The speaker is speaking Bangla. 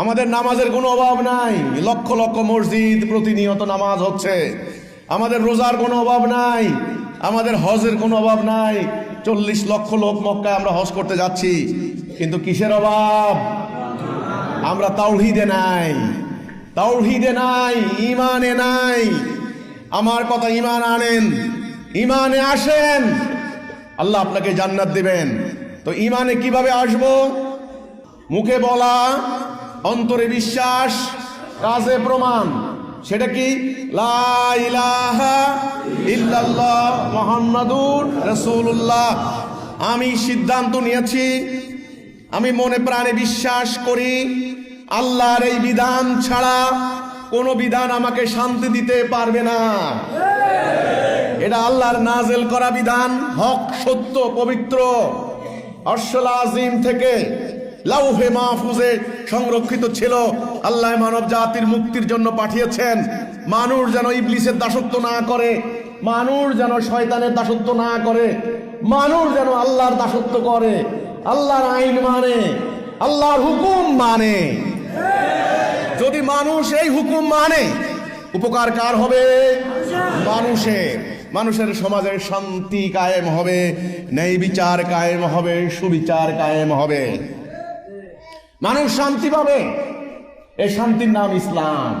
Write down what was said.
আমাদের নামাজের কোনো অভাব নাই, লক্ষ লক্ষ মসজিদ প্রতিনিয়ত নামাজ হচ্ছে। আমাদের রোজার কোনো অভাব নাই, আমাদের হজের কোনো অভাব নাই। 40 লক্ষ লোক মক্কায় আমরা হজ করতে যাচ্ছি, কিন্তু কিসের অভাব? আমরা তাওহীদে নাই, তাওহীদে নাই, ঈমানে নাই। আমার কথা, ঈমান আনেন, ঈমানে আসেন, আল্লাহ আপনাকে জান্নাত দিবেন। তো ঈমানে কিভাবে আসবো? মুখে বলা, অন্তরে বিশ্বাস, কাজে প্রমাণ। সেটা কি? লা ইলাহা ইল্লাল্লাহ মুহাম্মাদুর রাসূলুল্লাহ। আমি সিদ্ধান্ত নিয়েছি, আমি মনে প্রাণে বিশ্বাস করি আল্লাহর এই বিধান ছাড়া কোনো বিধান আমাকে শান্তি দিতে পারবে না। এটা আল্লাহর নাজেল করা বিধান, হক, সত্য, পবিত্র। আরশুল আজিম থেকে লাউহে মাহফুজে সংরক্ষিত ছিল। আল্লাহ মানব জাতির মুক্তির জন্য পাঠিয়েছেন। মানুষ যেন ইবলিসের দাসত্ব না করে, মানুষ যেন শয়তানের দাসত্ব না করে, মানুষ যেন আল্লাহর দাসত্ব করে, আল্লাহর আইন মানে, আল্লাহর হুকুম মানে। যদি মানুষ এই হুকুম মানে, উপকার কার হবে? মানুষের। মানুষের সমাজের শান্তি কায়েম হবে, ন্যায় বিচার কায়েম হবে, সুবিচার কায়েম হবে, মানুষ শান্তি পাবে। এই শান্তির নাম ইসলাম।